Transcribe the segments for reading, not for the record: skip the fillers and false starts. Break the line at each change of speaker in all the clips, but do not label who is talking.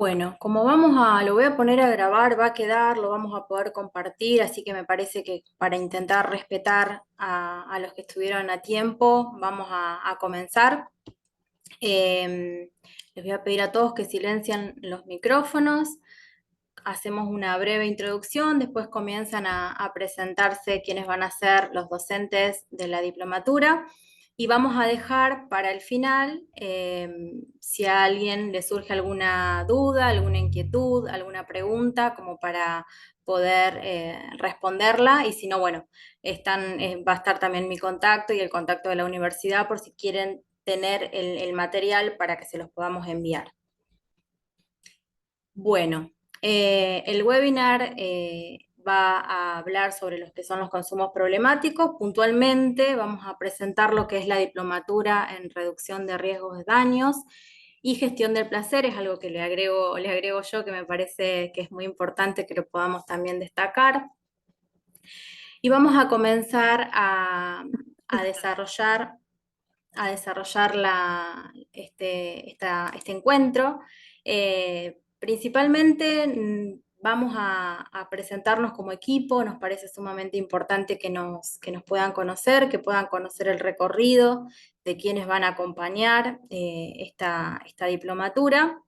Bueno, lo voy a poner a grabar, va a quedar, lo vamos a poder compartir, así que me parece que para intentar respetar a los que estuvieron a tiempo, vamos a comenzar. Les voy a pedir a todos que silencien los micrófonos, hacemos una breve introducción, después comienzan a presentarse quienes van a ser los docentes de la diplomatura. Y vamos a dejar para el final, si a alguien le surge alguna duda, alguna inquietud, alguna pregunta, como para poder responderla. Y si no, bueno, va a estar también mi contacto y el contacto de la universidad por si quieren tener el material para que se los podamos enviar. Bueno, el webinar va a hablar sobre los que son los consumos problemáticos. Puntualmente vamos a presentar lo que es la diplomatura en reducción de riesgos de daños y gestión del placer. Es algo que le agrego yo, que me parece que es muy importante que lo podamos también destacar. Y vamos a comenzar a desarrollar, este encuentro. Principalmente vamos a presentarnos como equipo, nos parece sumamente importante que nos puedan conocer, que puedan conocer el recorrido de quienes van a acompañar esta diplomatura.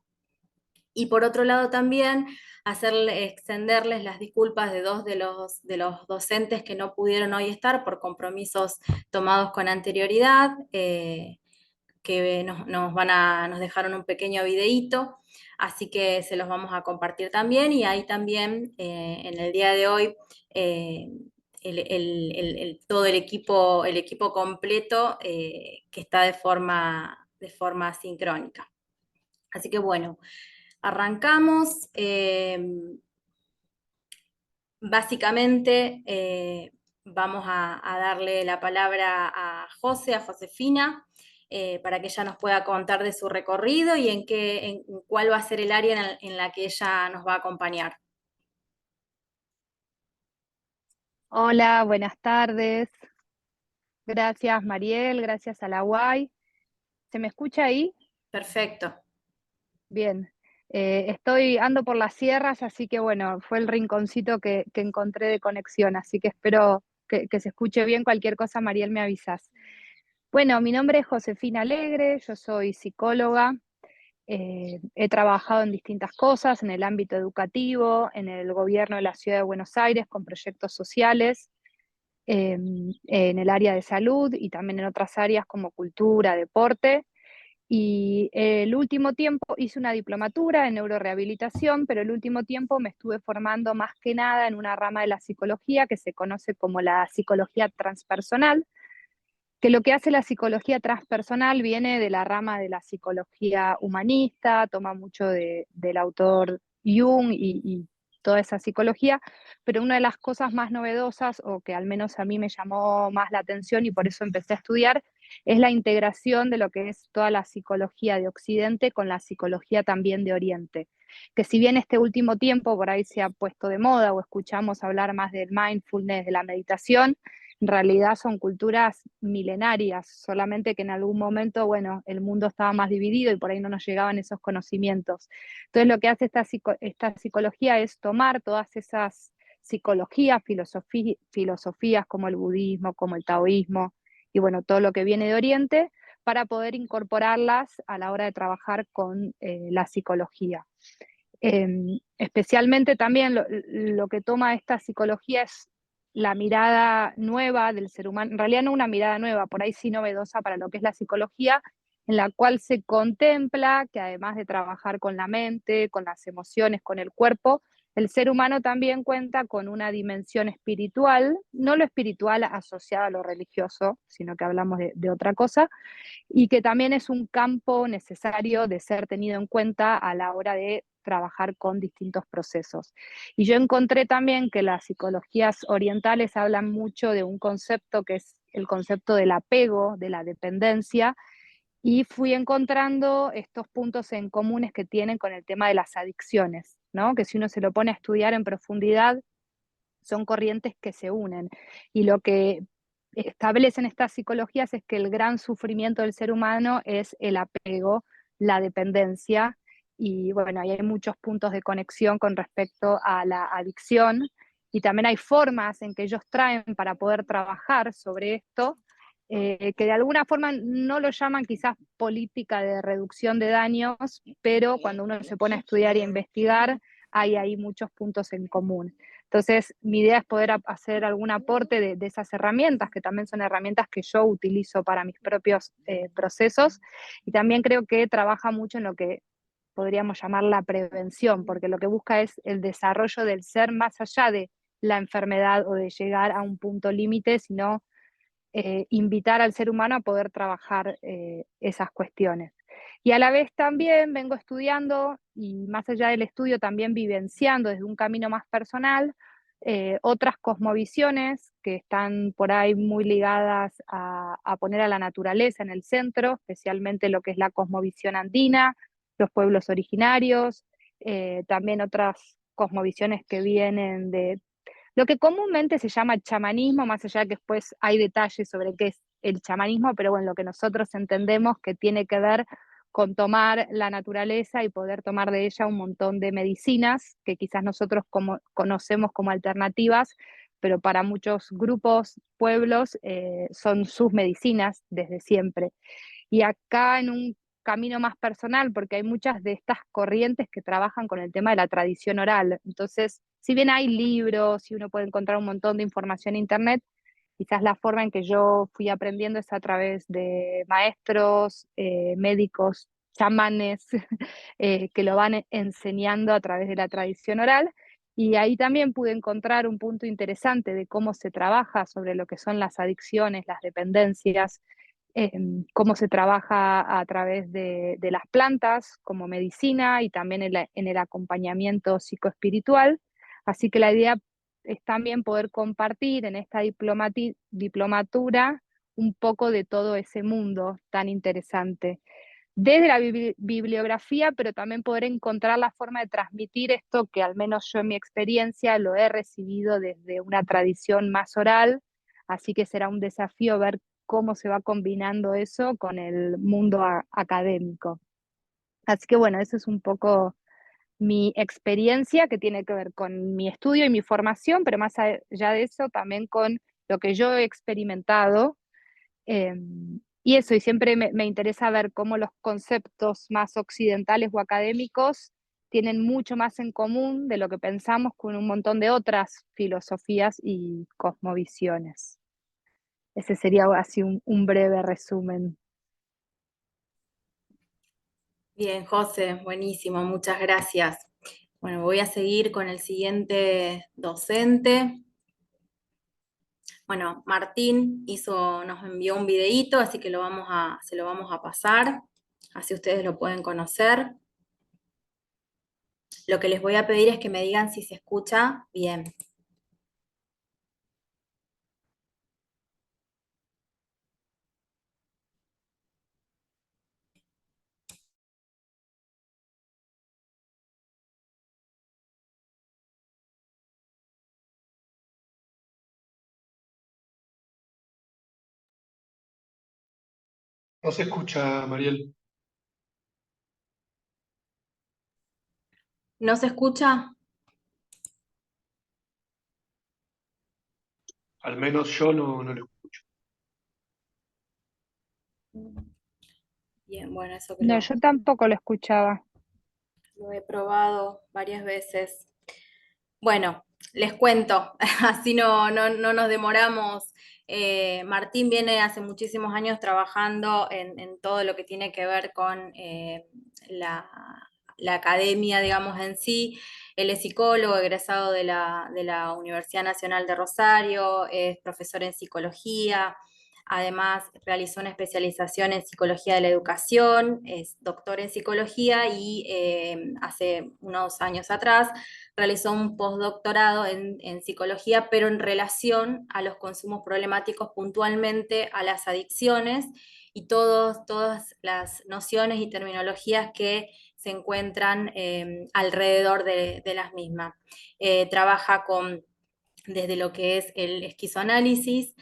Y por otro lado también extenderles las disculpas de dos de los docentes que no pudieron hoy estar por compromisos tomados con anterioridad. Que nos dejaron un pequeño videíto, así que se los vamos a compartir también. Y ahí también en el día de hoy todo el equipo completo que está de forma sincrónica. Así que bueno, arrancamos. Básicamente vamos a darle la palabra a Josefina, para que ella nos pueda contar de su recorrido y en cuál va a ser el área en la que ella nos va a acompañar.
Hola, buenas tardes. Gracias, Mariel, gracias a la UAI. ¿Se me escucha ahí?
Perfecto.
Bien. Ando por las sierras, así que bueno, fue el rinconcito que encontré de conexión, así que espero que se escuche bien. Cualquier cosa, Mariel, me avisas. Bueno, mi nombre es Josefina Alegre, yo soy psicóloga. He trabajado en distintas cosas, en el ámbito educativo, en el gobierno de la Ciudad de Buenos Aires con proyectos sociales, en el área de salud y también en otras áreas como cultura, deporte. Y el último tiempo hice una diplomatura en neurorehabilitación, pero el último tiempo me estuve formando más que nada en una rama de la psicología que se conoce como la psicología transpersonal, que lo que hace la psicología transpersonal viene de la rama de la psicología humanista, toma mucho del autor Jung y toda esa psicología, pero una de las cosas más novedosas, o que al menos a mí me llamó más la atención y por eso empecé a estudiar, es la integración de lo que es toda la psicología de Occidente con la psicología también de Oriente. Que si bien este último tiempo por ahí se ha puesto de moda o escuchamos hablar más del mindfulness, de la meditación, en realidad son culturas milenarias, solamente que en algún momento, bueno, el mundo estaba más dividido y por ahí no nos llegaban esos conocimientos. Entonces lo que hace esta psicología es tomar todas esas psicologías, filosofías como el budismo, como el taoísmo, y bueno, todo lo que viene de Oriente, para poder incorporarlas a la hora de trabajar con la psicología. Especialmente también lo que toma esta psicología es la mirada nueva del ser humano, en realidad no una mirada nueva, por ahí sí novedosa para lo que es la psicología, en la cual se contempla que además de trabajar con la mente, con las emociones, con el cuerpo, el ser humano también cuenta con una dimensión espiritual, no lo espiritual asociado a lo religioso, sino que hablamos de otra cosa, y que también es un campo necesario de ser tenido en cuenta a la hora de trabajar con distintos procesos. Y yo encontré también que las psicologías orientales hablan mucho de un concepto que es el concepto del apego, de la dependencia, y fui encontrando estos puntos en comunes que tienen con el tema de las adicciones, ¿no? Que si uno se lo pone a estudiar en profundidad, son corrientes que se unen. Y lo que establecen estas psicologías es que el gran sufrimiento del ser humano es el apego, la dependencia, y bueno, ahí hay muchos puntos de conexión con respecto a la adicción, y también hay formas en que ellos traen para poder trabajar sobre esto, que de alguna forma no lo llaman quizás política de reducción de daños, pero cuando uno se pone a estudiar y a investigar, hay ahí muchos puntos en común. Entonces, mi idea es poder hacer algún aporte de esas herramientas, que también son herramientas que yo utilizo para mis propios procesos, y también creo que trabaja mucho en lo que podríamos llamar la prevención, porque lo que busca es el desarrollo del ser más allá de la enfermedad o de llegar a un punto límite, sino invitar al ser humano a poder trabajar esas cuestiones. Y a la vez también vengo estudiando, y más allá del estudio también vivenciando desde un camino más personal, otras cosmovisiones que están por ahí muy ligadas a poner a la naturaleza en el centro, especialmente lo que es la cosmovisión andina, los pueblos originarios, también otras cosmovisiones que vienen de lo que comúnmente se llama chamanismo, más allá de que después hay detalles sobre qué es el chamanismo, pero bueno, lo que nosotros entendemos que tiene que ver con tomar la naturaleza y poder tomar de ella un montón de medicinas que quizás nosotros conocemos como alternativas, pero para muchos grupos, pueblos, son sus medicinas desde siempre. Y acá en un camino más personal, porque hay muchas de estas corrientes que trabajan con el tema de la tradición oral. Entonces, si bien hay libros y uno puede encontrar un montón de información en Internet, quizás la forma en que yo fui aprendiendo es a través de maestros, médicos, chamanes, que lo van enseñando a través de la tradición oral. Y ahí también pude encontrar un punto interesante de cómo se trabaja sobre lo que son las adicciones, las dependencias, cómo se trabaja a través de las plantas como medicina y también en el acompañamiento psicoespiritual. Así que la idea es también poder compartir en esta diplomatura un poco de todo ese mundo tan interesante. Desde la bibliografía, pero también poder encontrar la forma de transmitir esto que al menos yo en mi experiencia lo he recibido desde una tradición más oral, así que será un desafío ver cómo se va combinando eso con el mundo académico. Así que bueno, eso es un poco mi experiencia que tiene que ver con mi estudio y mi formación, pero más allá de eso también con lo que yo he experimentado. Y eso, y siempre me interesa ver cómo los conceptos más occidentales o académicos tienen mucho más en común de lo que pensamos con un montón de otras filosofías y cosmovisiones. Ese sería así un breve resumen.
Bien, José, buenísimo, muchas gracias. Bueno, voy a seguir con el siguiente docente. Bueno, Martín nos envió un videíto, así que se lo vamos a pasar, así ustedes lo pueden conocer. Lo que les voy a pedir es que me digan si se escucha bien.
No se escucha, Mariel.
¿No se escucha?
Al menos yo no lo escucho.
Bien, bueno, eso que
No, yo tampoco lo escuchaba.
lo he probado varias veces. Bueno, les cuento, así no nos demoramos. Martín viene hace muchísimos años trabajando en todo lo que tiene que ver con la, la academia, digamos, en sí. Él es psicólogo, egresado de la Universidad Nacional de Rosario, es profesor en psicología. Además, realizó una especialización en psicología de la educación, es doctor en psicología y hace unos años atrás realizó un postdoctorado en psicología, pero en relación a los consumos problemáticos, puntualmente a las adicciones y todas las nociones y terminologías que se encuentran alrededor de las mismas. Trabaja con desde lo que es el esquizoanálisis.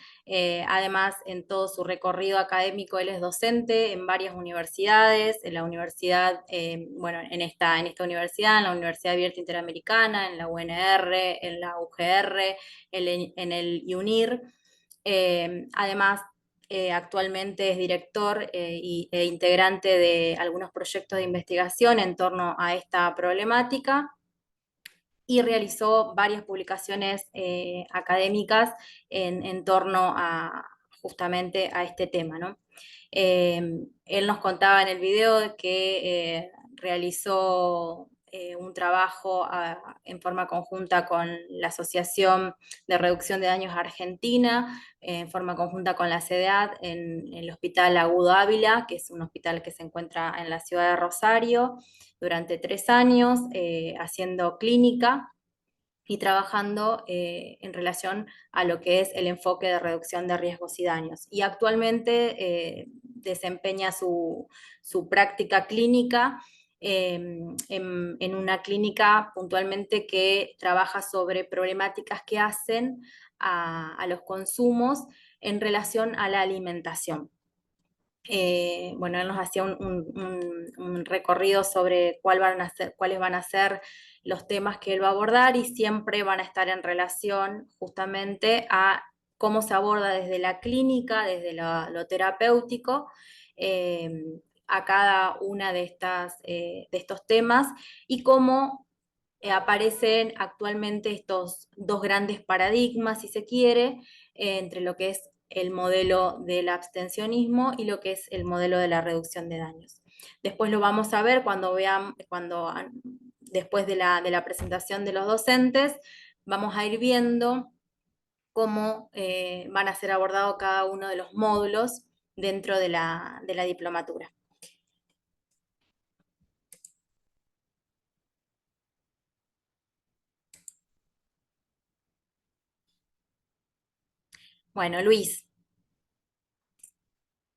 Además, en todo su recorrido académico, él es docente en varias universidades, en la universidad, bueno, en esta universidad, en la Universidad Abierta Interamericana, en la UNR, en la UGR, en el UNIR. Además, actualmente es director e integrante de algunos proyectos de investigación en torno a esta problemática y realizó varias publicaciones académicas en torno a justamente a este tema, ¿no? Él nos contaba en el video que realizó un trabajo en forma conjunta con la Asociación de Reducción de Daños Argentina, en forma conjunta con la CEDEAT en el Hospital Agudo Ávila, que es un hospital que se encuentra en la ciudad de Rosario, durante 3 años, haciendo clínica y trabajando en relación a lo que es el enfoque de reducción de riesgos y daños. Y actualmente desempeña su práctica clínica en una clínica puntualmente que trabaja sobre problemáticas que hacen a los consumos en relación a la alimentación. Bueno, él nos hacía un recorrido sobre cuáles van a ser los temas que él va a abordar y siempre van a estar en relación justamente a cómo se aborda desde la clínica, desde lo terapéutico, eh, a cada una de estos temas y cómo aparecen actualmente estos dos grandes paradigmas, si se quiere, entre lo que es el modelo del abstencionismo y lo que es el modelo de la reducción de daños. Después lo vamos a ver después de la presentación de los docentes, vamos a ir viendo cómo van a ser abordados cada uno de los módulos dentro de la diplomatura. Bueno, Luis,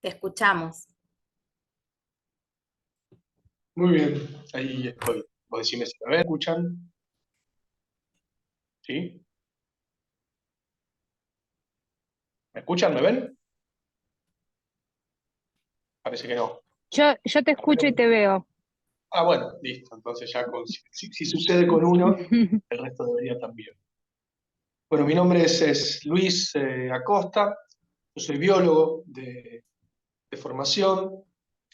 te escuchamos.
Muy bien, ahí estoy. Vos decime si me ven, escuchan. ¿Sí? ¿Me escuchan? ¿Me ven? Parece que no.
Yo te escucho y te veo.
Ah, bueno, listo. Entonces ya si sucede con uno, el resto debería también. Bueno, mi nombre es Luis Acosta. Yo soy biólogo de formación.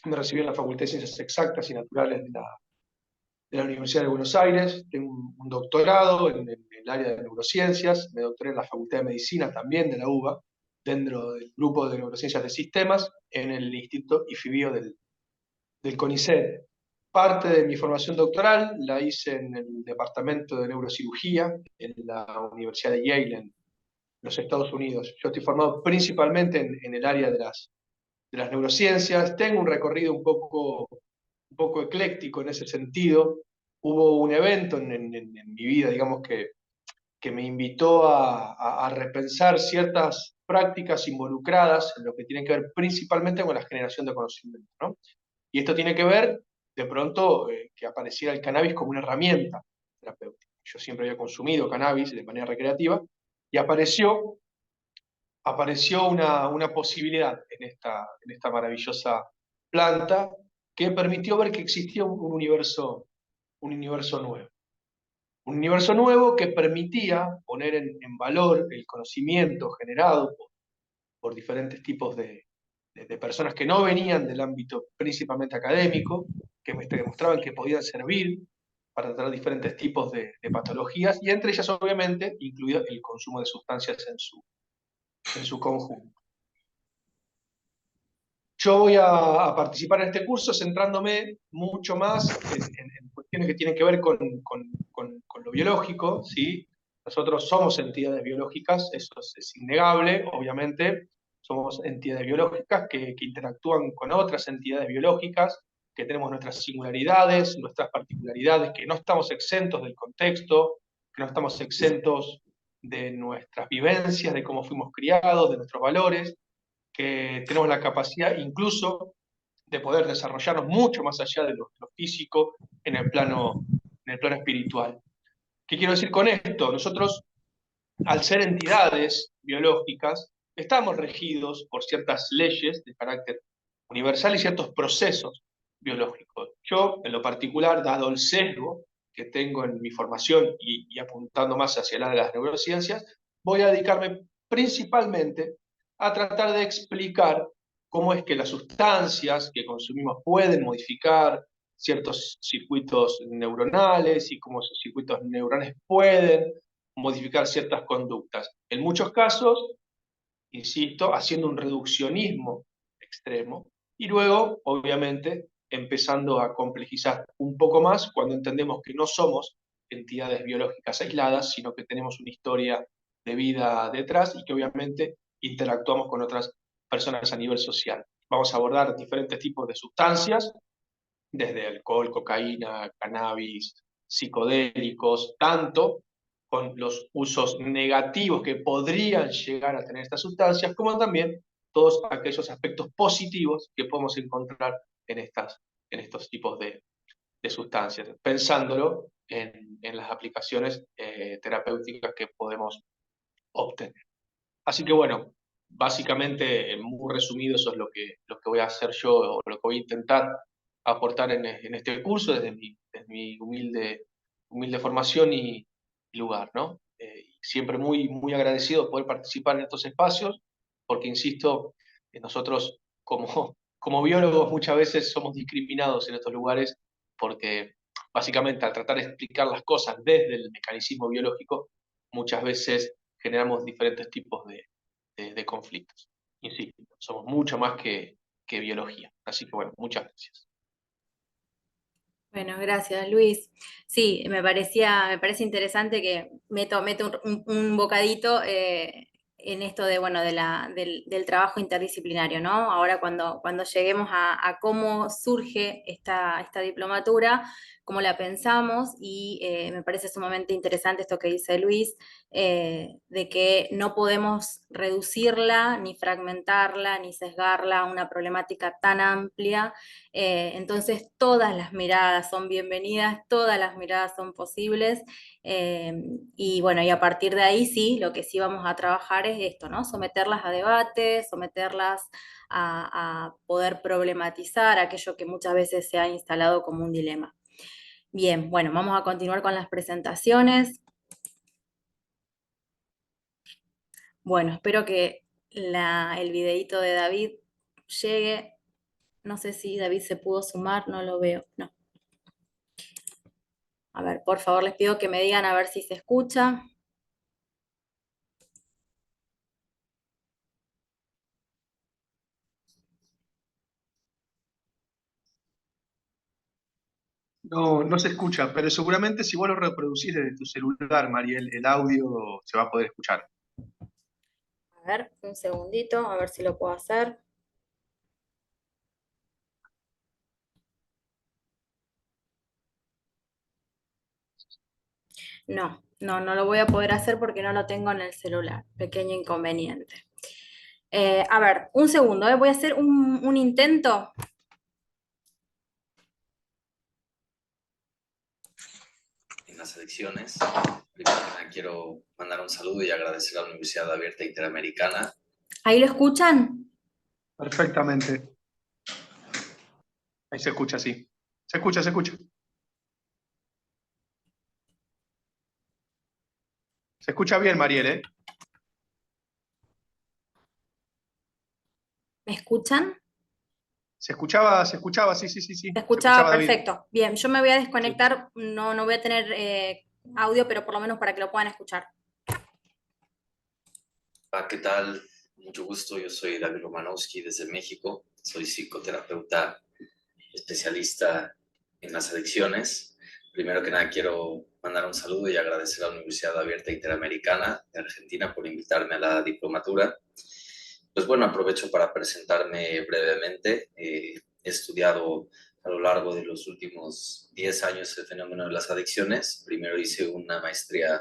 Me recibí en la Facultad de Ciencias Exactas y Naturales de la Universidad de Buenos Aires. Tengo un doctorado en el área de neurociencias. Me doctoré en la Facultad de Medicina también de la UBA, dentro del grupo de neurociencias de sistemas, en el Instituto IFIBIO del CONICET. Parte de mi formación doctoral la hice en el Departamento de Neurocirugía en la Universidad de Yale, en los Estados Unidos. Yo estoy formado principalmente en el área de las neurociencias. Tengo un recorrido un poco ecléctico en ese sentido. Hubo un evento en mi vida, digamos, que me invitó a repensar ciertas prácticas involucradas en lo que tiene que ver principalmente con la generación de conocimiento, ¿no? Y esto tiene que ver, de pronto, que apareciera el cannabis como una herramienta terapéutica. Yo siempre había consumido cannabis de manera recreativa y apareció una posibilidad en esta maravillosa planta que permitió ver que existía un universo nuevo. Un universo nuevo que permitía poner en valor el conocimiento generado por diferentes tipos de personas que no venían del ámbito principalmente académico, que me demostraban que podían servir para tratar diferentes tipos de patologías, y entre ellas, obviamente, incluido el consumo de sustancias en su conjunto. Yo voy a participar en este curso centrándome mucho más en cuestiones que tienen que ver con lo biológico, ¿sí? Nosotros somos entidades biológicas, eso es innegable, obviamente. Somos entidades biológicas que interactúan con otras entidades biológicas, que tenemos nuestras singularidades, nuestras particularidades, que no estamos exentos del contexto, que no estamos exentos de nuestras vivencias, de cómo fuimos criados, de nuestros valores, que tenemos la capacidad incluso de poder desarrollarnos mucho más allá de lo físico en el plano espiritual. ¿Qué quiero decir con esto? Nosotros al ser entidades biológicas, estamos regidos por ciertas leyes de carácter universal y ciertos procesos biológicos. Yo, en lo particular, dado el sesgo que tengo en mi formación y apuntando más hacia el área de las neurociencias, voy a dedicarme principalmente a tratar de explicar cómo es que las sustancias que consumimos pueden modificar ciertos circuitos neuronales y cómo esos circuitos neuronales pueden modificar ciertas conductas. En muchos casos, insisto, haciendo un reduccionismo extremo y luego, obviamente, empezando a complejizar un poco más cuando entendemos que no somos entidades biológicas aisladas, sino que tenemos una historia de vida detrás y que obviamente interactuamos con otras personas a nivel social. Vamos a abordar diferentes tipos de sustancias, desde alcohol, cocaína, cannabis, psicodélicos, tanto con los usos negativos que podrían llegar a tener estas sustancias, como también todos aquellos aspectos positivos que podemos encontrar en estos tipos de sustancias, pensándolo en las aplicaciones terapéuticas que podemos obtener. Así que bueno, básicamente, muy resumido, eso es lo que voy a hacer yo, o lo que voy a intentar aportar en este curso desde mi humilde formación y lugar, ¿no? Siempre muy agradecido de poder participar en estos espacios, porque, insisto, nosotros como biólogos muchas veces somos discriminados en estos lugares, porque básicamente al tratar de explicar las cosas desde el mecanismo biológico, muchas veces generamos diferentes tipos de conflictos. Insisto, somos mucho más que biología. Así que bueno, muchas gracias.
Bueno, gracias, Luis. Sí, me parece interesante que meto un bocadito en esto de, bueno, del trabajo interdisciplinario, ¿no? Ahora cuando lleguemos a cómo surge esta diplomatura, cómo la pensamos, y me parece sumamente interesante esto que dice Luis, de que no podemos reducirla, ni fragmentarla, ni sesgarla a una problemática tan amplia. Entonces todas las miradas son bienvenidas, todas las miradas son posibles, y bueno, y a partir de ahí sí, lo que sí vamos a trabajar es esto, ¿no? Someterlas a debate, someterlas a poder problematizar aquello que muchas veces se ha instalado como un dilema. Bien, bueno, vamos a continuar con las presentaciones. Bueno, espero que el videíto de David llegue. No sé si David se pudo sumar, no lo veo, no. A ver, por favor, les pido que me digan a ver si se escucha.
No se escucha, pero seguramente si vos lo reproducís desde tu celular, Mariel, el audio se va a poder escuchar.
A ver, un segundito, a ver si lo puedo hacer. No lo voy a poder hacer porque no lo tengo en el celular. Pequeño inconveniente. A ver, un segundo, voy a hacer un intento.
En las adicciones, primero que nada quiero mandar un saludo y agradecer a la Universidad Abierta Interamericana.
¿Ahí lo escuchan?
Perfectamente. Ahí se escucha, sí. Se escucha, se escucha. Se escucha bien, Mariel, ¿eh?
¿Me escuchan?
Se escuchaba, sí.
Se
Se
escuchaba
escuchaba, David.
perfecto. Bien, yo me voy a
Sí.
desconectar, no voy a tener audio, pero por lo menos para que lo puedan escuchar.
¿Qué tal? Mucho gusto, yo soy David Romanowski desde México, soy psicoterapeuta especialista en las adicciones. Primero que nada quiero mandar un saludo y agradecer a la Universidad Abierta Interamericana de Argentina por invitarme a la diplomatura. Pues bueno, aprovecho para presentarme brevemente. He estudiado a lo largo de los últimos 10 años el fenómeno de las adicciones. Primero hice una maestría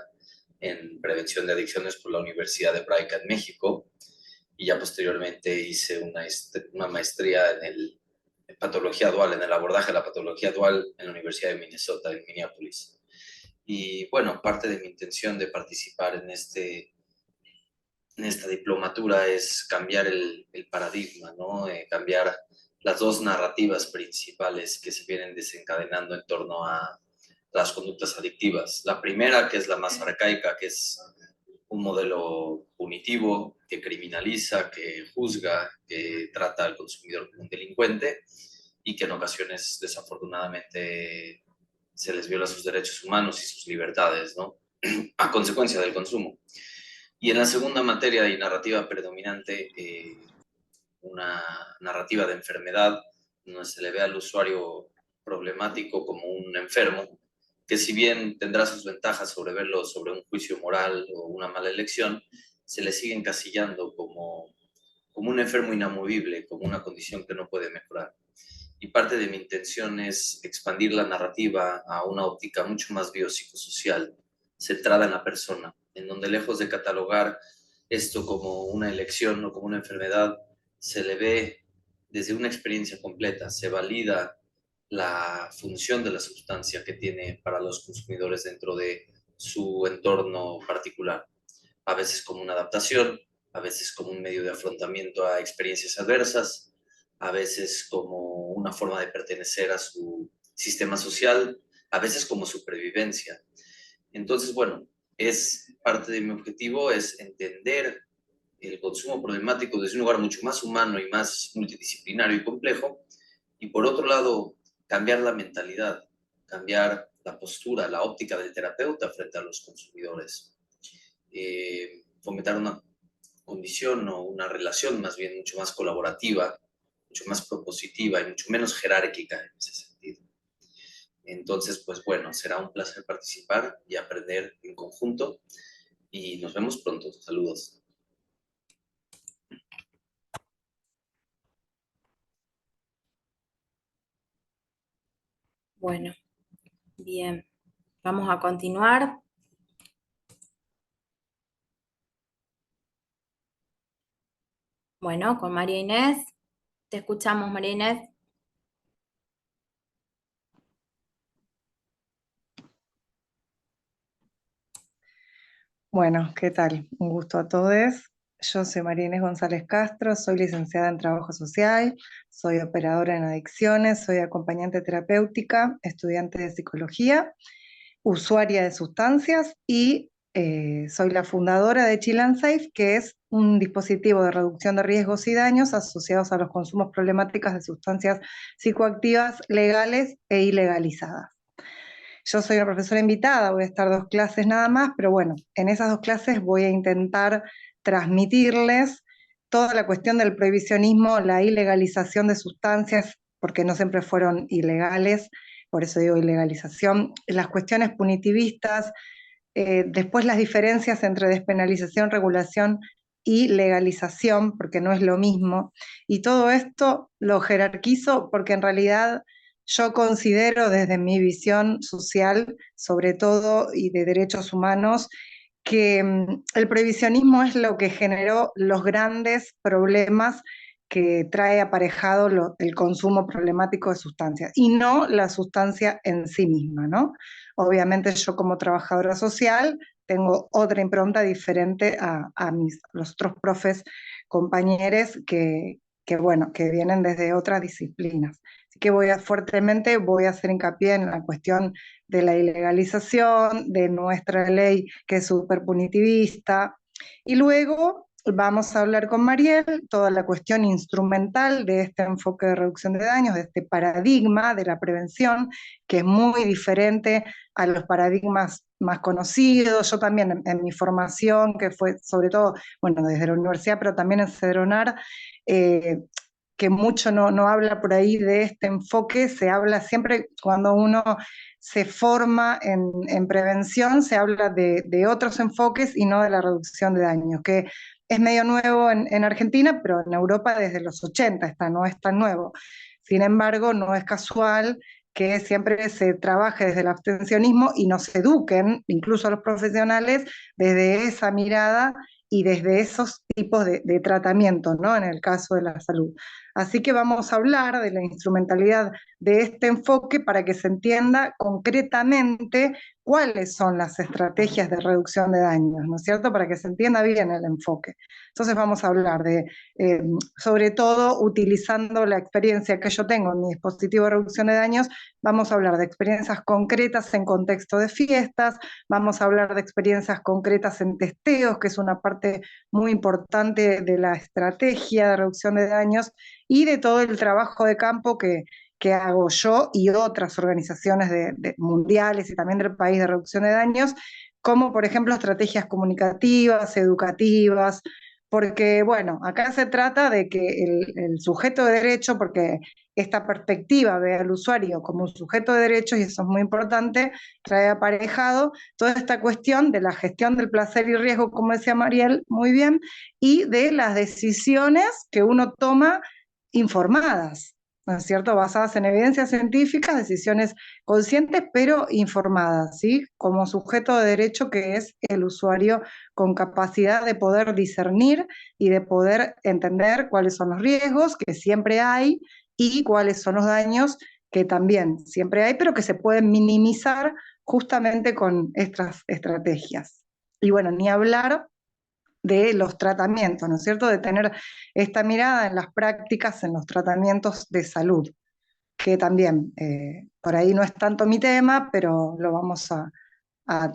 en prevención de adicciones por la Universidad de Braica en México y ya posteriormente hice una maestría en patología dual, en el abordaje de la patología dual en la Universidad de Minnesota, en Minneapolis. Y bueno, parte de mi intención de participar en esta diplomatura es cambiar el paradigma, ¿no? Cambiar las dos narrativas principales que se vienen desencadenando en torno a las conductas adictivas. La primera, que es la más arcaica, que es un modelo punitivo que criminaliza, que juzga, que trata al consumidor como un delincuente y que en ocasiones desafortunadamente se les viola sus derechos humanos y sus libertades, ¿no? A consecuencia del consumo. Y en la segunda materia y narrativa predominante, una narrativa de enfermedad, donde se le ve al usuario problemático como un enfermo, que si bien tendrá sus ventajas sobre verlo sobre un juicio moral o una mala elección, se le sigue encasillando como un enfermo inamovible, como una condición que no puede mejorar. Y parte de mi intención es expandir la narrativa a una óptica mucho más biopsicosocial, centrada en la persona, en donde lejos de catalogar esto como una elección o como una enfermedad, se le ve desde una experiencia completa, se valida la función de la sustancia que tiene para los consumidores dentro de su entorno particular, a veces como una adaptación, a veces como un medio de afrontamiento a experiencias adversas, a veces como una forma de pertenecer a su sistema social, a veces como supervivencia. Entonces, bueno, es parte de mi objetivo es entender el consumo problemático desde un lugar mucho más humano y más multidisciplinario y complejo, y por otro lado, cambiar la mentalidad, cambiar la postura, la óptica del terapeuta frente a los consumidores, fomentar una condición o una relación más bien mucho más colaborativa, mucho más propositiva y mucho menos jerárquica en ese sentido. Entonces, pues bueno, será un placer participar y aprender en conjunto y nos vemos pronto. Saludos.
Bueno, bien. Vamos a continuar. Bueno, con María Inés. Te escuchamos, María Inés.
Bueno, ¿qué tal? Un gusto a todos. Yo soy María Inés González Castro, soy licenciada en Trabajo Social, soy operadora en adicciones, soy acompañante terapéutica, estudiante de psicología, usuaria de sustancias y soy la fundadora de Chill and Safe, que es un dispositivo de reducción de riesgos y daños asociados a los consumos problemáticos de sustancias psicoactivas legales e ilegalizadas. Yo soy una profesora invitada, voy a estar 2 clases nada más, pero bueno, en esas 2 clases voy a intentar transmitirles toda la cuestión del prohibicionismo, la ilegalización de sustancias, porque no siempre fueron ilegales, por eso digo ilegalización, las cuestiones punitivistas, después las diferencias entre despenalización, regulación y legalización, porque no es lo mismo, y todo esto lo jerarquizo porque en realidad yo considero desde mi visión social, sobre todo, y de derechos humanos, que el prohibicionismo es lo que generó los grandes problemas que trae aparejado el consumo problemático de sustancias, y no la sustancia en sí misma, ¿no? Obviamente yo como trabajadora social tengo otra impronta diferente a los otros profes, compañeros bueno, que vienen desde otras disciplinas. Así que fuertemente voy a hacer hincapié en la cuestión de la ilegalización, de nuestra ley que es súper punitivista, y luego vamos a hablar con Mariel toda la cuestión instrumental de este enfoque de reducción de daños, de este paradigma de la prevención, que es muy diferente a los paradigmas más conocidos. Yo también en mi formación, que fue sobre todo, bueno, desde la universidad, pero también en Cedronar, que mucho no habla por ahí de este enfoque, se habla siempre cuando uno se forma en prevención, se habla de otros enfoques y no de la reducción de daños, que es medio nuevo en Argentina, pero en Europa desde los 80 no es tan nuevo. Sin embargo, no es casual que siempre se trabaje desde el abstencionismo y nos eduquen, incluso a los profesionales, desde esa mirada y desde esos tipos de tratamiento, ¿no? En el caso de la salud. Así que vamos a hablar de la instrumentalidad de este enfoque para que se entienda concretamente cuáles son las estrategias de reducción de daños, ¿no es cierto? Para que se entienda bien el enfoque. Entonces vamos a hablar de, sobre todo utilizando la experiencia que yo tengo en mi dispositivo de reducción de daños, vamos a hablar de experiencias concretas en contexto de fiestas, vamos a hablar de experiencias concretas en testeos, que es una parte muy importante de la estrategia de reducción de daños, y de todo el trabajo de campo que hago yo y otras organizaciones mundiales y también del país de reducción de daños, como por ejemplo estrategias comunicativas, educativas, porque bueno, acá se trata de que el sujeto de derecho, porque esta perspectiva ve al usuario como un sujeto de derechos, y eso es muy importante, trae aparejado toda esta cuestión de la gestión del placer y riesgo, como decía Mariel muy bien, y de las decisiones que uno toma informadas, ¿no es cierto? Basadas en evidencias científicas, decisiones conscientes pero informadas, ¿sí? Como sujeto de derecho que es el usuario con capacidad de poder discernir y de poder entender cuáles son los riesgos, que siempre hay, y cuáles son los daños, que también siempre hay, pero que se pueden minimizar justamente con estas estrategias. Y bueno, ni hablar de los tratamientos, ¿no es cierto? De tener esta mirada en las prácticas, en los tratamientos de salud, que también por ahí no es tanto mi tema, pero lo vamos a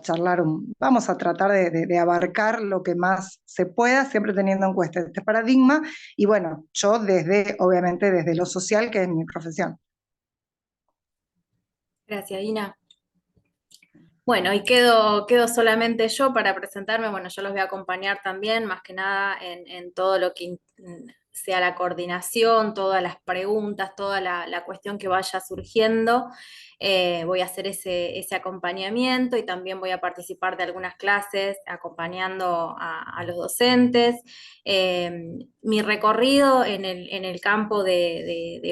charlar, vamos a tratar de abarcar lo que más se pueda, siempre teniendo en cuenta este paradigma, y bueno, yo obviamente desde lo social, que es mi profesión.
Gracias, Ina. Bueno, y quedo solamente yo para presentarme. Bueno, yo los voy a acompañar también, más que nada en todo lo que sea la coordinación, todas las preguntas, toda la cuestión que vaya surgiendo. Voy a hacer ese acompañamiento y también voy a participar de algunas clases acompañando a los docentes. Mi recorrido en el campo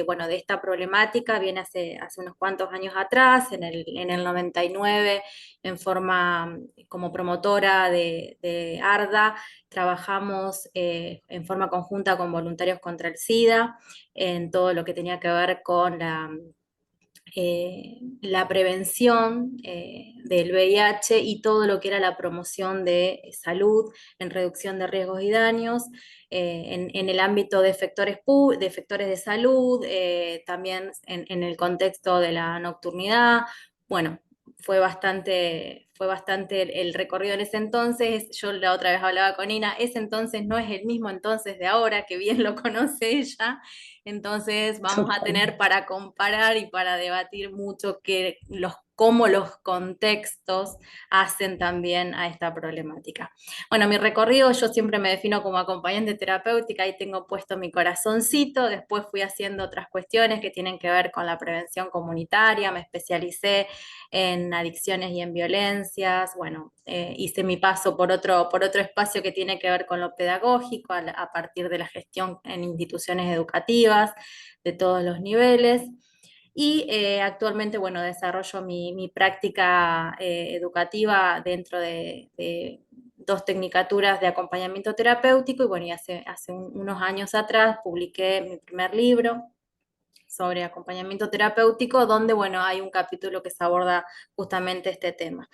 bueno, de esta problemática viene hace unos cuantos años atrás, en el 99, en forma como promotora de ARDA, trabajamos en forma conjunta con Voluntarios contra el SIDA, en todo lo que tenía que ver con la prevención del VIH y todo lo que era la promoción de salud en reducción de riesgos y daños, en el ámbito de efectores de salud, también en el contexto de la nocturnidad. Bueno, fue bastante el recorrido en ese entonces. Yo la otra vez hablaba con Ina, ese entonces no es el mismo entonces de ahora, que bien lo conoce ella. Entonces vamos a tener para comparar y para debatir mucho cómo los contextos hacen también a esta problemática. Bueno, mi recorrido, yo siempre me defino como acompañante terapéutica, ahí tengo puesto mi corazoncito. Después fui haciendo otras cuestiones que tienen que ver con la prevención comunitaria, me especialicé en adicciones y en violencias. Bueno, hice mi paso por otro espacio que tiene que ver con lo pedagógico, a partir de la gestión en instituciones educativas de todos los niveles. Y actualmente, bueno, desarrollo mi práctica educativa dentro de 2 tecnicaturas de acompañamiento terapéutico, y bueno, y hace unos años atrás publiqué mi primer libro sobre acompañamiento terapéutico, donde, bueno, hay un capítulo que se aborda justamente este tema.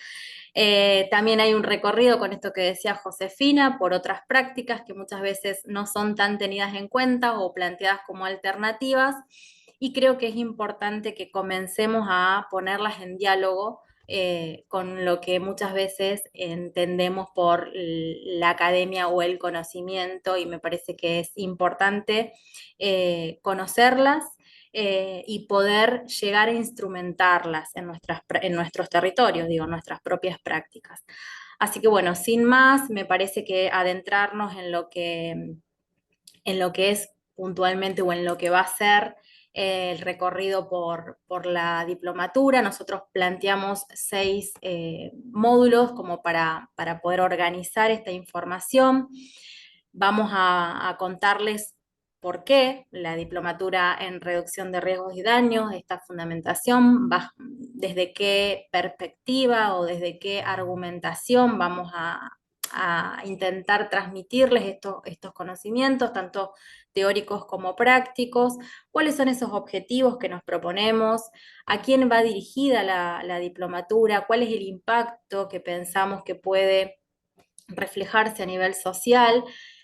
También hay un recorrido con esto que decía Josefina, por otras prácticas que muchas veces no son tan tenidas en cuenta o planteadas como alternativas, y creo que es importante que comencemos a ponerlas en diálogo con lo que muchas veces entendemos por la academia o el conocimiento, y me parece que es importante conocerlas y poder llegar a instrumentarlas en nuestros territorios, digo, nuestras propias prácticas. Así que bueno, sin más, me parece que adentrarnos en lo que es puntualmente, o en lo que va a ser el recorrido por la diplomatura. Nosotros planteamos 6 módulos como para poder organizar esta información. Vamos a contarles por qué la diplomatura en reducción de riesgos y daños, esta fundamentación, desde qué perspectiva o desde qué argumentación vamos a a intentar transmitirles estos conocimientos, tanto teóricos como prácticos, cuáles son esos objetivos que nos proponemos, a quién va dirigida la diplomatura, cuál es el impacto que pensamos que puede reflejarse a nivel social,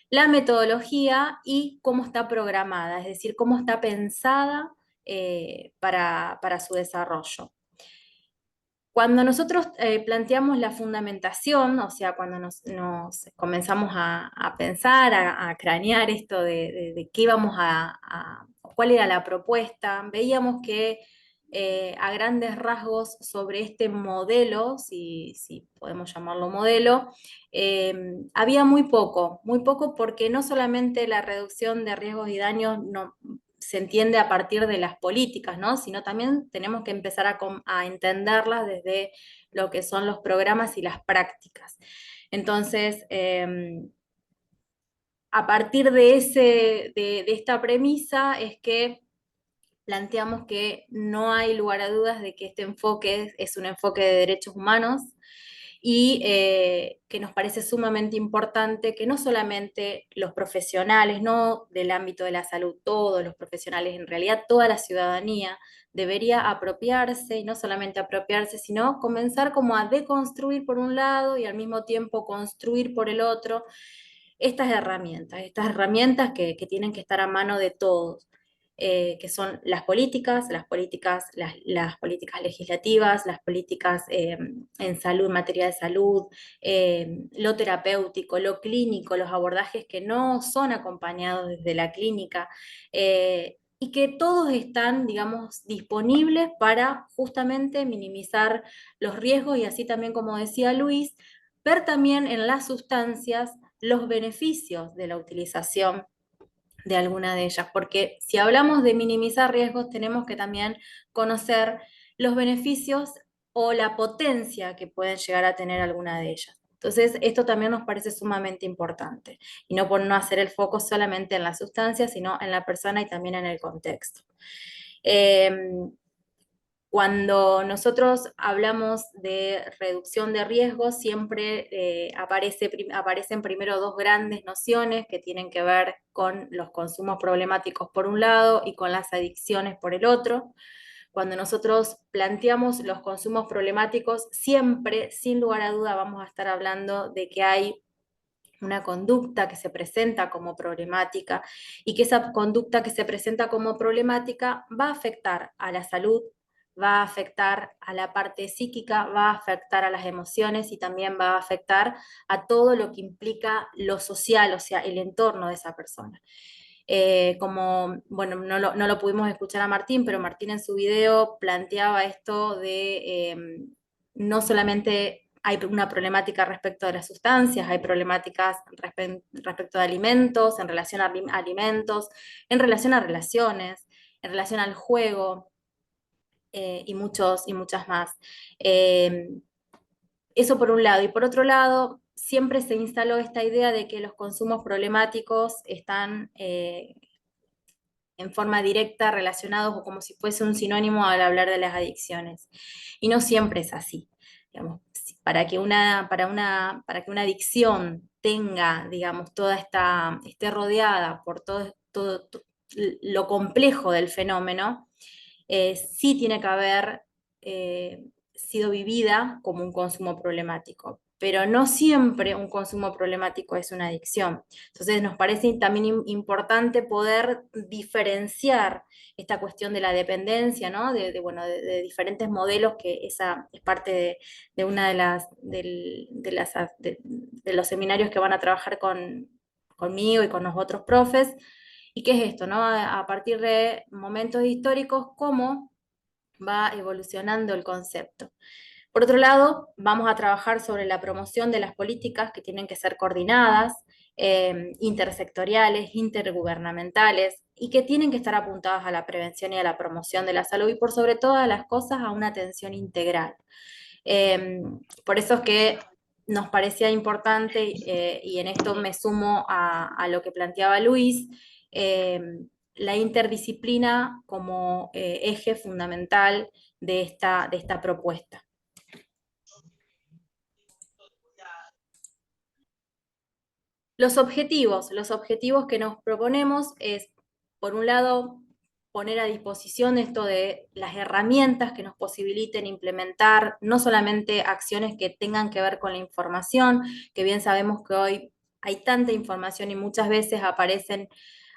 la metodología y cómo está programada, es decir, cómo está pensada para su desarrollo. Cuando nosotros planteamos la fundamentación, o sea, cuando nos comenzamos a pensar, a cranear esto de qué íbamos cuál era la propuesta, veíamos que a grandes rasgos sobre este modelo, si podemos llamarlo modelo, había muy poco porque no solamente la reducción de riesgos y daños no, se entiende a partir de las políticas, ¿no? Sino también tenemos que empezar a entenderlas desde lo que son los programas y las prácticas. Entonces, a partir de esta premisa es que planteamos que no hay lugar a dudas de que este enfoque es un enfoque de derechos humanos, y que nos parece sumamente importante que no solamente los profesionales, no del ámbito de la salud, todos los profesionales, en realidad toda la ciudadanía debería apropiarse, y no solamente apropiarse, sino comenzar como a deconstruir por un lado y al mismo tiempo construir por el otro estas herramientas que tienen que estar a mano de todos. Que son las políticas legislativas, las políticas en salud, en materia de salud, lo terapéutico, lo clínico, los abordajes que no son acompañados desde la clínica, y que todos están, digamos, disponibles para justamente minimizar los riesgos y así también, como decía Luis, ver también en las sustancias los beneficios de la utilización de alguna de ellas, porque si hablamos de minimizar riesgos, tenemos que también conocer los beneficios o la potencia que pueden llegar a tener alguna de ellas. Entonces, esto también nos parece sumamente importante, y no por no hacer el foco solamente en la sustancia, sino en la persona y también en el contexto. Cuando nosotros hablamos de reducción de riesgos, siempre aparecen primero dos grandes nociones que tienen que ver con los consumos problemáticos por un lado y con las adicciones por el otro. Cuando nosotros planteamos los consumos problemáticos, siempre, sin lugar a duda, vamos a estar hablando de que hay una conducta que se presenta como problemática, y que esa conducta que se presenta como problemática va a afectar a la salud, va a afectar a la parte psíquica, va a afectar a las emociones y también va a afectar a todo lo que implica lo social, o sea, el entorno de esa persona. Como, bueno, no lo pudimos escuchar a Martín, pero Martín en su video planteaba esto de no solamente hay una problemática respecto de las sustancias, hay problemáticas respecto de alimentos, en relación a alimentos, en relación a relaciones, en relación al juego, y muchas más. Eso por un lado. Y por otro lado, siempre se instaló esta idea de que los consumos problemáticos están en forma directa relacionados o como si fuese un sinónimo al hablar de las adicciones. Y no siempre es así. Digamos, para que una adicción tenga, digamos, esté rodeada por todo lo complejo del fenómeno, sí tiene que haber sido vivida como un consumo problemático, pero no siempre un consumo problemático es una adicción. Entonces nos parece también importante poder diferenciar esta cuestión de la dependencia, ¿no? De diferentes modelos, que esa es parte de una de los seminarios que van a trabajar conmigo y con los otros profes. ¿Y qué es esto, no? A partir de momentos históricos, cómo va evolucionando el concepto. Por otro lado, vamos a trabajar sobre la promoción de las políticas que tienen que ser coordinadas, intersectoriales, intergubernamentales, y que tienen que estar apuntadas a la prevención y a la promoción de la salud, y por sobre todas las cosas a una atención integral. Por eso es que nos parecía importante, y en esto me sumo a lo que planteaba Luis, la interdisciplina como eje fundamental de esta propuesta. Los objetivos que nos proponemos es, por un lado, poner a disposición esto de las herramientas que nos posibiliten implementar no solamente acciones que tengan que ver con la información, que bien sabemos que hoy hay tanta información y muchas veces aparecen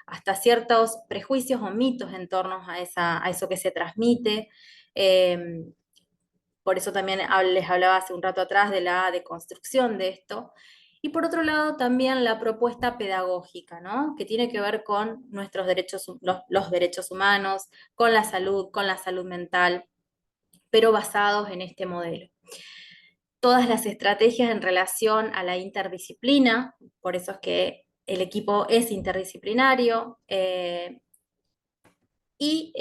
hasta ciertos prejuicios o mitos en torno a eso que se transmite. Por eso también les hablaba hace un rato atrás de la deconstrucción de esto. Y por otro lado, también la propuesta pedagógica, ¿no? Que tiene que ver con nuestros derechos, los derechos humanos, con la salud mental, pero basados en este modelo. Todas las estrategias en relación a la interdisciplina, por eso es que el equipo es interdisciplinario, y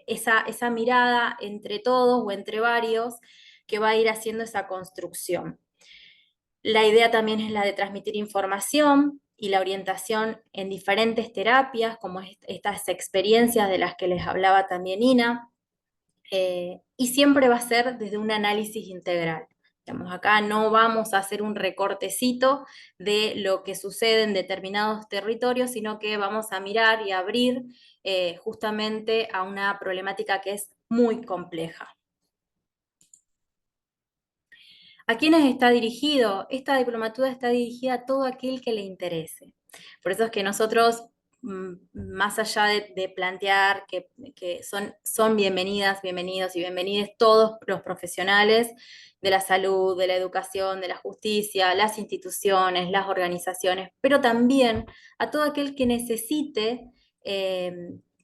esa mirada entre todos o entre varios que va a ir haciendo esa construcción. La idea también es la de transmitir información y la orientación en diferentes terapias, como estas experiencias de las que les hablaba también Ina, y siempre va a ser desde un análisis integral. Digamos, acá no vamos a hacer un recortecito de lo que sucede en determinados territorios, sino que vamos a mirar y abrir justamente a una problemática que es muy compleja. ¿A quiénes está dirigido? Esta diplomatura está dirigida a todo aquel que le interese. Por eso es que nosotros, más allá de plantear que son bienvenidas, bienvenidos y bienvenides todos los profesionales de la salud, de la educación, de la justicia, las instituciones, las organizaciones, pero también a todo aquel que necesite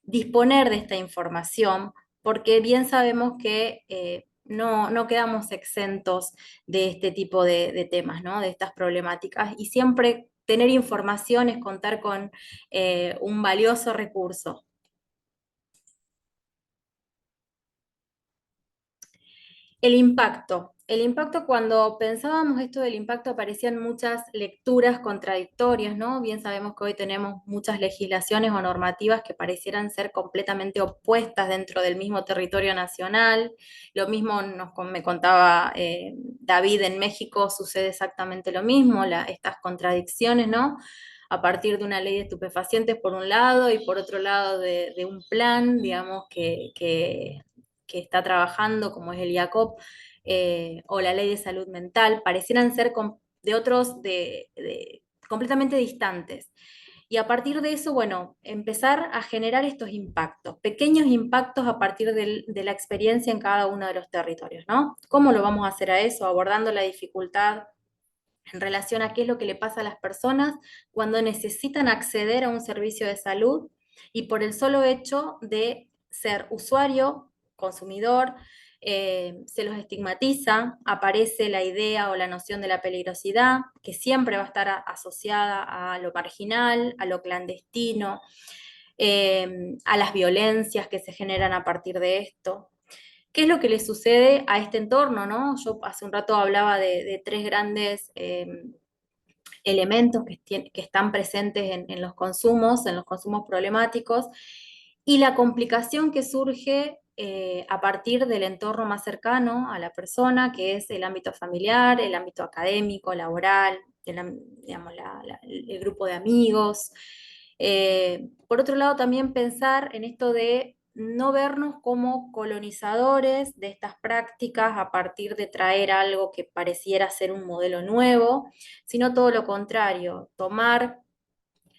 disponer de esta información, porque bien sabemos que no quedamos exentos de este tipo de temas, ¿no? De estas problemáticas. Y siempre tener información es contar con un valioso recurso. El impacto. El impacto, cuando pensábamos esto del impacto, aparecían muchas lecturas contradictorias, ¿no? Bien sabemos que hoy tenemos muchas legislaciones o normativas que parecieran ser completamente opuestas dentro del mismo territorio nacional. Lo mismo me contaba David, en México sucede exactamente lo mismo, estas contradicciones, ¿no? A partir de una ley de estupefacientes por un lado y por otro lado de un plan, digamos, que está trabajando, como es el IACOP, o la ley de salud mental, parecieran ser de otros completamente distantes. Y a partir de eso, bueno, empezar a generar estos impactos, pequeños impactos a partir de la experiencia en cada uno de los territorios, ¿no? ¿Cómo lo vamos a hacer a eso? Abordando la dificultad en relación a qué es lo que le pasa a las personas cuando necesitan acceder a un servicio de salud y por el solo hecho de ser usuario, consumidor, se los estigmatiza, aparece la idea o la noción de la peligrosidad, que siempre va a estar asociada a lo marginal, a lo clandestino, a las violencias que se generan a partir de esto. ¿Qué es lo que le sucede a este entorno, no? Yo hace un rato hablaba de tres grandes elementos que están presentes en los consumos problemáticos, y la complicación que surge a partir del entorno más cercano a la persona, que es el ámbito familiar, el ámbito académico, laboral, digamos, el grupo de amigos. Por otro lado, también pensar en esto de no vernos como colonizadores de estas prácticas a partir de traer algo que pareciera ser un modelo nuevo, sino todo lo contrario, tomar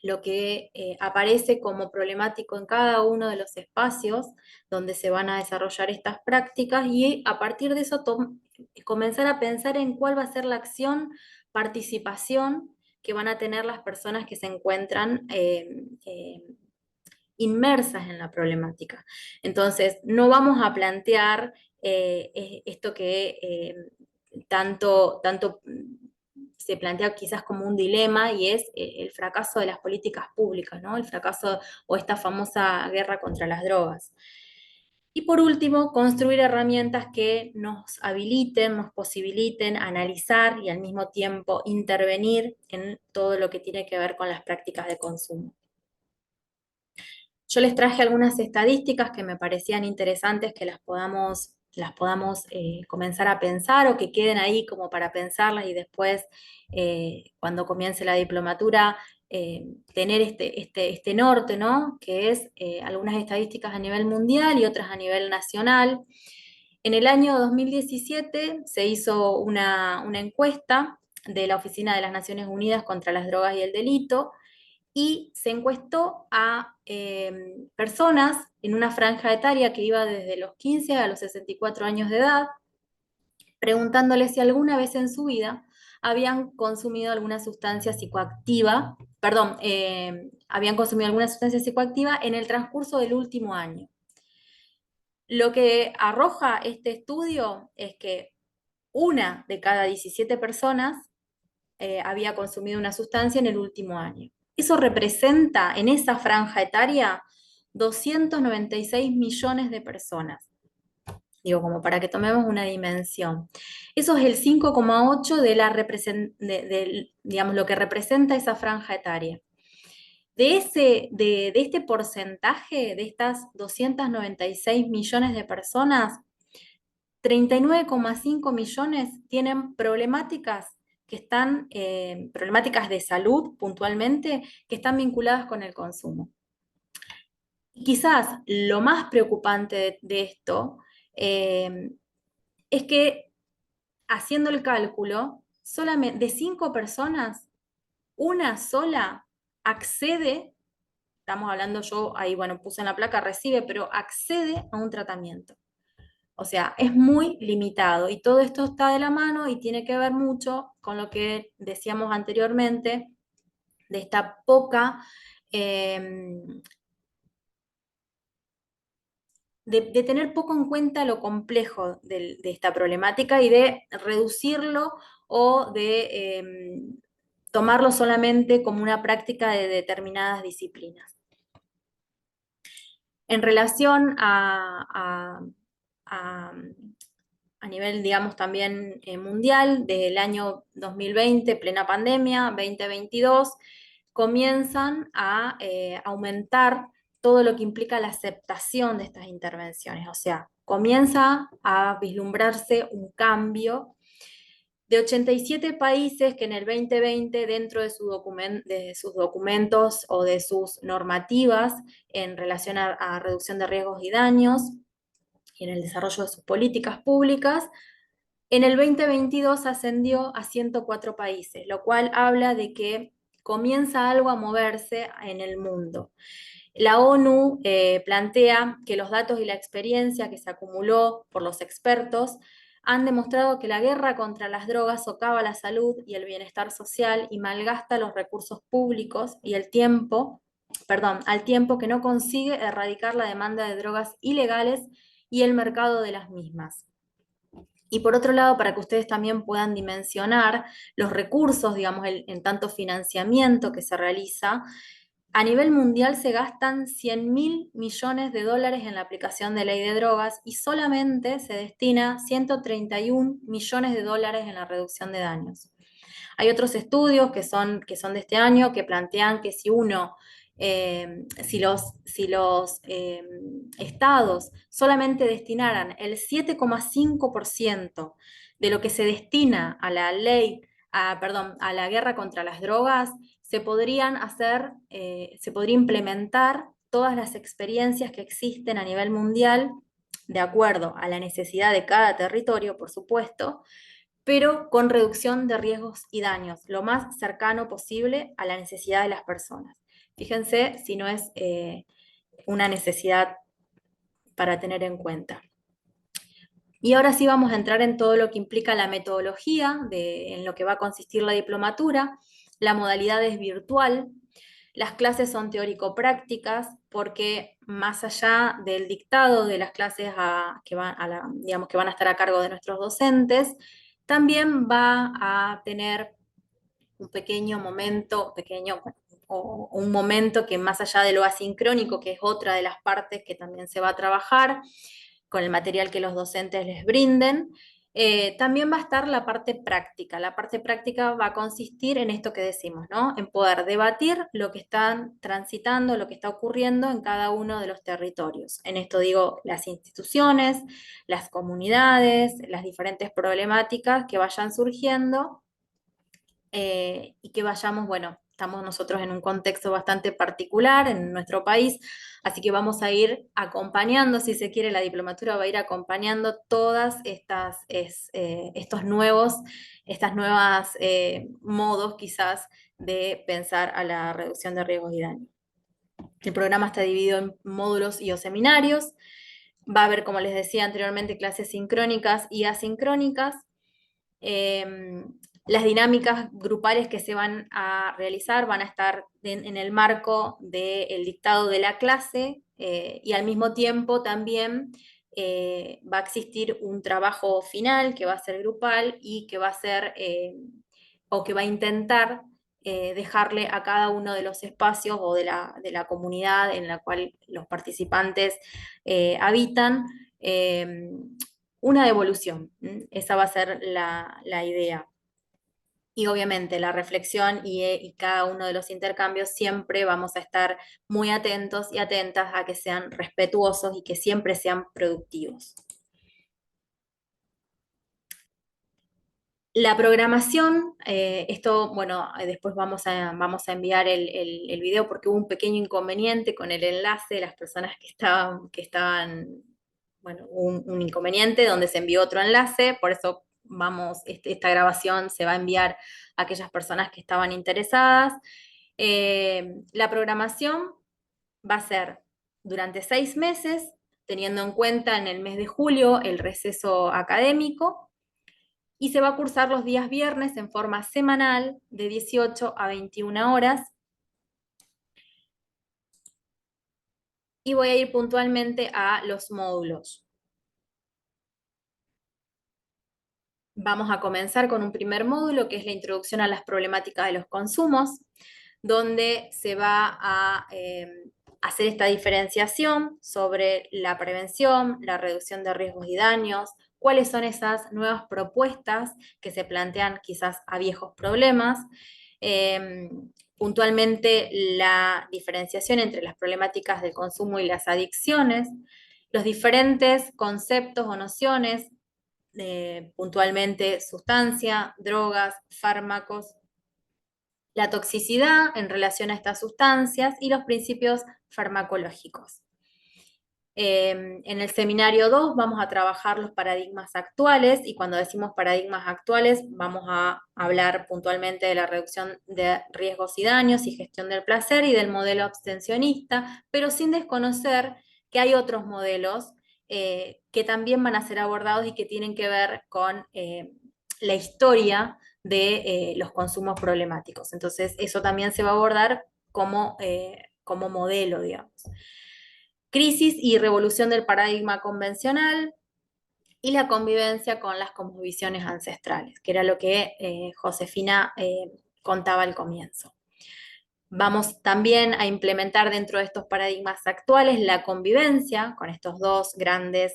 lo que aparece como problemático en cada uno de los espacios donde se van a desarrollar estas prácticas y a partir de eso comenzar a pensar en cuál va a ser la acción, participación que van a tener las personas que se encuentran inmersas en la problemática. Entonces, no vamos a plantear esto que tanto se plantea quizás como un dilema, y es el fracaso de las políticas públicas, ¿no? El fracaso o esta famosa guerra contra las drogas. Y por último, construir herramientas que nos habiliten, nos posibiliten analizar y al mismo tiempo intervenir en todo lo que tiene que ver con las prácticas de consumo. Yo les traje algunas estadísticas que me parecían interesantes que las podamos las podamos comenzar a pensar o que queden ahí como para pensarlas y después, cuando comience la diplomatura, tener este norte, ¿no? Que es algunas estadísticas a nivel mundial y otras a nivel nacional. En el año 2017 se hizo una encuesta de la Oficina de las Naciones Unidas contra las Drogas y el Delito, y se encuestó a personas en una franja etaria que iba desde los 15 a los 64 años de edad, preguntándoles si alguna vez en su vida habían consumido alguna sustancia psicoactiva, perdón, habían consumido alguna sustancia psicoactiva en el transcurso del último año. Lo que arroja este estudio es que una de cada 17 personas había consumido una sustancia en el último año. Eso representa en esa franja etaria 296 millones de personas. Digo, como para que tomemos una dimensión. Eso es el 5,8 digamos, lo que representa esa franja etaria. De este porcentaje, de estas 296 millones de personas, 39,5 millones tienen problemáticas que están, problemáticas de salud puntualmente, que están vinculadas con el consumo. Y quizás lo más preocupante de esto es que, haciendo el cálculo, solamente de 5 personas, una sola accede, estamos hablando, yo ahí, bueno, puse en la placa recibe, pero accede a un tratamiento. O sea, es muy limitado y todo esto está de la mano y tiene que ver mucho con lo que decíamos anteriormente de esta poca, de tener poco en cuenta lo complejo de esta problemática y de reducirlo o de tomarlo solamente como una práctica de determinadas disciplinas. En relación a nivel, digamos, también mundial, desde el año 2020, plena pandemia, 2022, comienzan a aumentar todo lo que implica la aceptación de estas intervenciones. O sea, comienza a vislumbrarse un cambio de 87 países que en el 2020, dentro de sus documentos o de sus normativas en relación a reducción de riesgos y daños, y en el desarrollo de sus políticas públicas, en el 2022 ascendió a 104 países, lo cual habla de que comienza algo a moverse en el mundo. La ONU plantea que los datos y la experiencia que se acumuló por los expertos han demostrado que la guerra contra las drogas socava la salud y el bienestar social y malgasta los recursos públicos y el tiempo, al tiempo que no consigue erradicar la demanda de drogas ilegales y el mercado de las mismas. Y por otro lado, para que ustedes también puedan dimensionar los recursos, digamos, en tanto financiamiento que se realiza, a nivel mundial se gastan 100.000 millones de dólares en la aplicación de ley de drogas y solamente se destina 131 millones de dólares en la reducción de daños. Hay otros estudios que son de este año que plantean que si los estados solamente destinaran el 7,5% de lo que se destina a la ley, a la guerra contra las drogas, se podría implementar todas las experiencias que existen a nivel mundial, de acuerdo a la necesidad de cada territorio, por supuesto, pero con reducción de riesgos y daños, lo más cercano posible a la necesidad de las personas. Fíjense si no es una necesidad para tener en cuenta. Y ahora sí vamos a entrar en todo lo que implica la metodología, en lo que va a consistir la diplomatura. La modalidad es virtual. Las clases son teórico-prácticas porque más allá del dictado de las clases que van a estar a cargo de nuestros docentes, también va a tener un pequeño momento, o un momento que más allá de lo asincrónico, que es otra de las partes que también se va a trabajar con el material que los docentes les brinden, También va a estar la parte práctica. La parte práctica va a consistir en esto que decimos, ¿no? En poder debatir lo que están transitando, lo que está ocurriendo en cada uno de los territorios. En esto digo las instituciones, las comunidades, las diferentes problemáticas que vayan surgiendo y que vayamos, bueno, estamos nosotros en un contexto bastante particular en nuestro país, así que vamos a ir acompañando, si se quiere, la diplomatura va a ir acompañando todas estas nuevas modos quizás de pensar a la reducción de riesgos y daños. El programa está dividido en módulos y o seminarios. Va a haber, como les decía anteriormente, clases sincrónicas y asincrónicas. Las dinámicas grupales que se van a realizar van a estar en el marco del dictado de la clase y al mismo tiempo también va a existir un trabajo final que va a ser grupal y que va a ser o que va a intentar dejarle a cada uno de los espacios o de la comunidad en la cual los participantes habitan una devolución. Esa va a ser la idea. Y obviamente la reflexión y cada uno de los intercambios siempre vamos a estar muy atentos y atentas a que sean respetuosos y que siempre sean productivos. La programación, esto, bueno, después vamos a enviar el video porque hubo un pequeño inconveniente con el enlace, las personas que estaban, bueno, un inconveniente donde se envió otro enlace, por eso esta grabación se va a enviar a aquellas personas que estaban interesadas. La programación va a ser durante 6 meses, teniendo en cuenta en el mes de julio el receso académico, y se va a cursar los días viernes en forma semanal de 18 a 21 horas. Y voy a ir puntualmente a los módulos. Vamos a comenzar con un primer módulo que es la introducción a las problemáticas de los consumos, donde se va a hacer esta diferenciación sobre la prevención, la reducción de riesgos y daños, cuáles son esas nuevas propuestas que se plantean quizás a viejos problemas, puntualmente la diferenciación entre las problemáticas del consumo y las adicciones, los diferentes conceptos o nociones, puntualmente sustancia, drogas, fármacos, la toxicidad en relación a estas sustancias y los principios farmacológicos. En el seminario 2 vamos a trabajar los paradigmas actuales y cuando decimos paradigmas actuales vamos a hablar puntualmente de la reducción de riesgos y daños y gestión del placer y del modelo abstencionista, pero sin desconocer que hay otros modelos que también van a ser abordados y que tienen que ver con la historia de los consumos problemáticos. Entonces eso también se va a abordar como modelo, digamos. Crisis y revolución del paradigma convencional y la convivencia con las cosmovisiones ancestrales, que era lo que Josefina contaba al comienzo. Vamos también a implementar dentro de estos paradigmas actuales la convivencia con estas dos grandes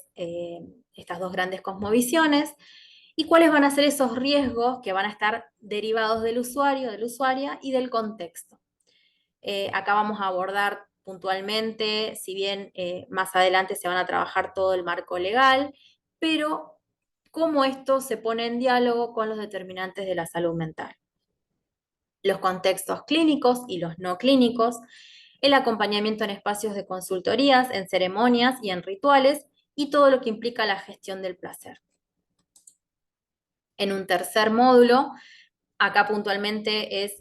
cosmovisiones y cuáles van a ser esos riesgos que van a estar derivados del usuario, de la usuaria y del contexto. Acá vamos a abordar puntualmente, si bien más adelante se van a trabajar todo el marco legal, pero cómo esto se pone en diálogo con los determinantes de la salud mental. Los contextos clínicos y los no clínicos, el acompañamiento en espacios de consultorías, en ceremonias y en rituales, y todo lo que implica la gestión del placer. En un tercer módulo, acá puntualmente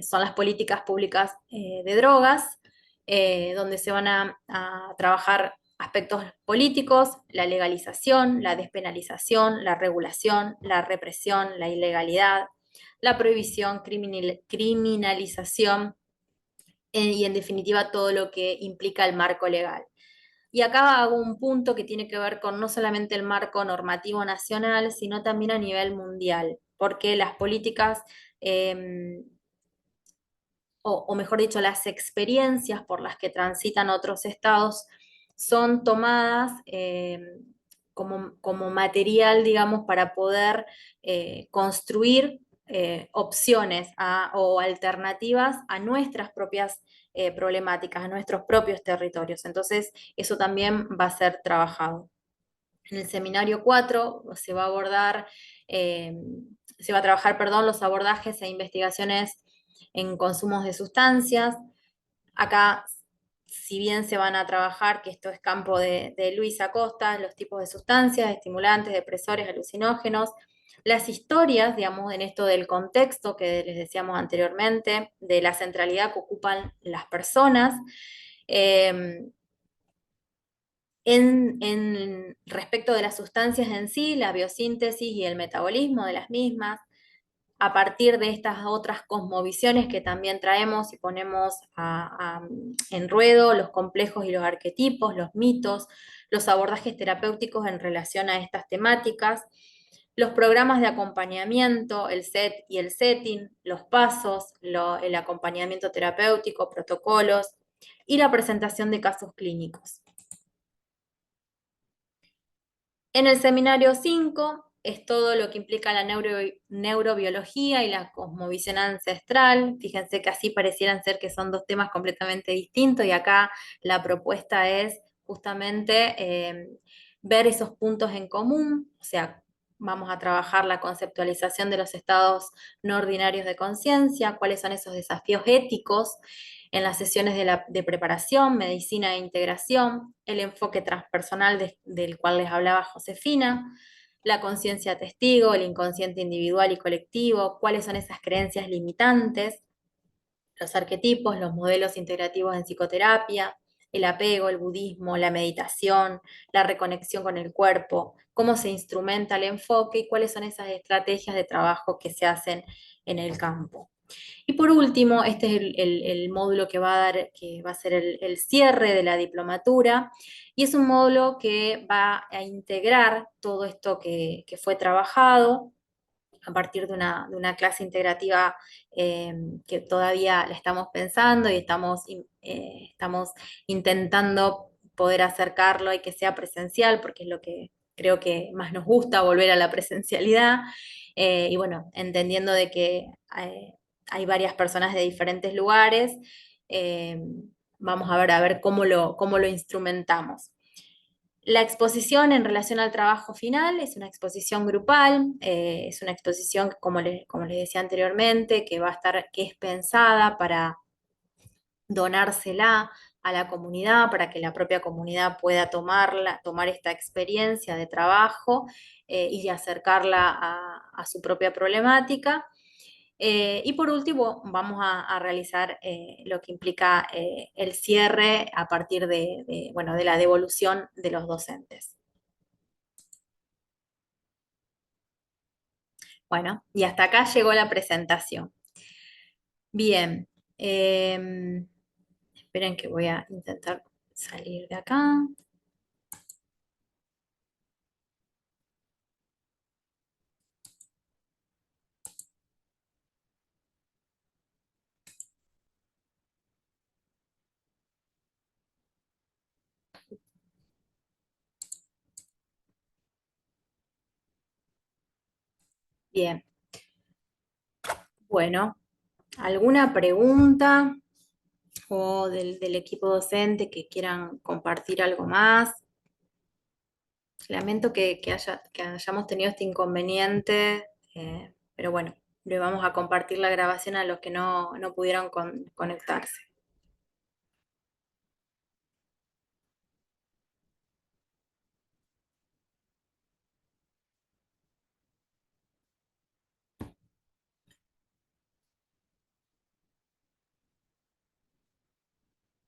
son las políticas públicas de drogas, donde se van a trabajar aspectos políticos, la legalización, la despenalización, la regulación, la represión, la ilegalidad, la prohibición, criminalización y en definitiva todo lo que implica el marco legal. Y acá hago un punto que tiene que ver con no solamente el marco normativo nacional, sino también a nivel mundial, porque las políticas, o mejor dicho, las experiencias por las que transitan otros estados son tomadas como material, digamos, para poder construir opciones o alternativas a nuestras propias problemáticas, a nuestros propios territorios. Entonces, eso también va a ser trabajado. En el seminario 4 se va a abordar, se va a trabajar, perdón, los abordajes e investigaciones en consumos de sustancias. Acá, si bien se van a trabajar, que esto es campo de Luis Acosta, los tipos de sustancias, estimulantes, depresores, alucinógenos, las historias, digamos, en esto del contexto que les decíamos anteriormente, de la centralidad que ocupan las personas, respecto de las sustancias en sí, la biosíntesis y el metabolismo de las mismas, a partir de estas otras cosmovisiones que también traemos y ponemos en ruedo, los complejos y los arquetipos, los mitos, los abordajes terapéuticos en relación a estas temáticas, los programas de acompañamiento, el set y el setting, los pasos, el acompañamiento terapéutico, protocolos y la presentación de casos clínicos. En el seminario 5 es todo lo que implica la neurobiología y la cosmovisión ancestral. Fíjense que así parecieran ser que son dos temas completamente distintos y acá la propuesta es justamente ver esos puntos en común, o sea, vamos a trabajar la conceptualización de los estados no ordinarios de conciencia, cuáles son esos desafíos éticos en las sesiones de preparación, medicina e integración, el enfoque transpersonal del cual les hablaba Josefina, la conciencia testigo, el inconsciente individual y colectivo, cuáles son esas creencias limitantes, los arquetipos, los modelos integrativos en psicoterapia, el apego, el budismo, la meditación, la reconexión con el cuerpo, cómo se instrumenta el enfoque y cuáles son esas estrategias de trabajo que se hacen en el campo. Y por último, este es el módulo que va a ser el cierre de la diplomatura, y es un módulo que va a integrar todo esto que fue trabajado a partir de una clase integrativa que todavía la estamos pensando y estamos intentando poder acercarlo y que sea presencial, porque es lo que creo que más nos gusta, volver a la presencialidad. Y bueno, entendiendo de que hay varias personas de diferentes lugares, eh, vamos a ver cómo lo instrumentamos. La exposición en relación al trabajo final es una exposición grupal, es una exposición, como les decía anteriormente, que es pensada para donársela a la comunidad, para que la propia comunidad pueda tomar esta experiencia de trabajo y acercarla a su propia problemática. Y por último, vamos a realizar lo que implica el cierre a partir bueno, de la devolución de los docentes. Bueno, y hasta acá llegó la presentación. Bien, esperen que voy a intentar salir de acá. Bien, bueno, ¿alguna pregunta o del equipo docente que quieran compartir algo más? Lamento que hayamos tenido este inconveniente, pero bueno, le vamos a compartir la grabación a los que no pudieron conectarse.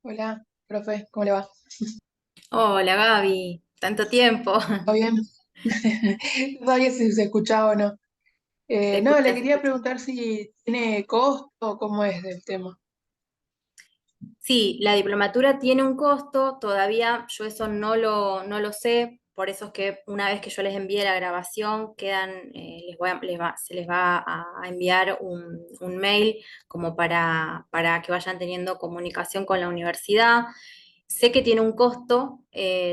Hola, profe, ¿cómo le va?
Hola Gaby, tanto tiempo.
¿Todo bien? No sabía si se escuchaba o no.
Se
No,
escucha,
le
se
quería
escucha.
preguntar si tiene costo o cómo es del tema.
Sí, la diplomatura tiene un costo, todavía yo eso no lo sé, por eso es que una vez que yo les envíe la grabación, se les va a enviar un mail como para que vayan teniendo comunicación con la universidad. Sé que tiene un costo,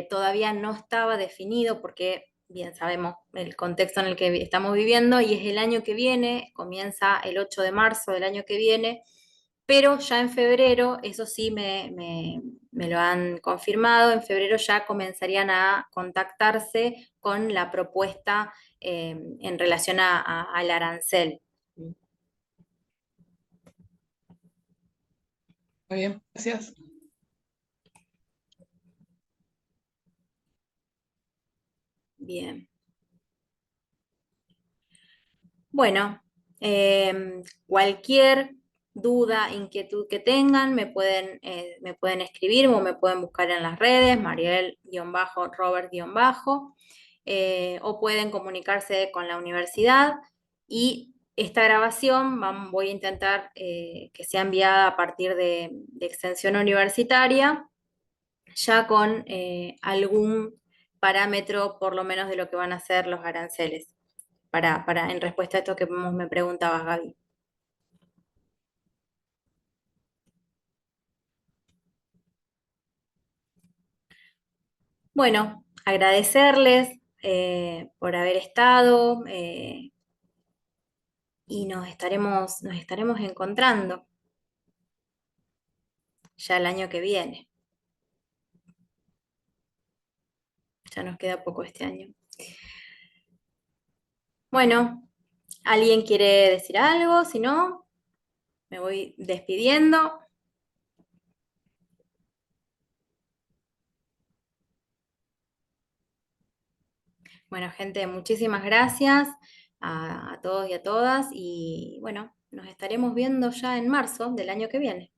todavía no estaba definido porque bien sabemos el contexto en el que estamos viviendo y es el año que viene, comienza el 8 de marzo del año que viene, pero ya en febrero, eso sí me lo han confirmado, en febrero ya comenzarían a contactarse con la propuesta en relación al arancel.
Muy bien, gracias.
Bien. Bueno, cualquier duda, inquietud que tengan, me pueden escribir o me pueden buscar en las redes, Mariel-Robert-, o pueden comunicarse con la universidad. Y esta grabación voy a intentar que sea enviada a partir de Extensión Universitaria, ya con algún parámetro por lo menos de lo que van a ser los aranceles en respuesta a esto que me preguntabas, Gaby. Bueno, agradecerles por haber estado y nos estaremos encontrando ya el año que viene. Ya nos queda poco este año. Bueno, ¿alguien quiere decir algo? Si no, me voy despidiendo. Bueno, gente, muchísimas gracias a todos y a todas y bueno, nos estaremos viendo ya en marzo del año que viene.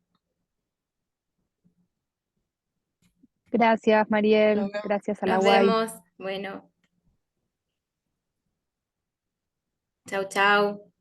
Gracias, Mariel.
Nos vemos.
Gracias a la
Nos
UAI.
vemos. Bueno. Chau, chau.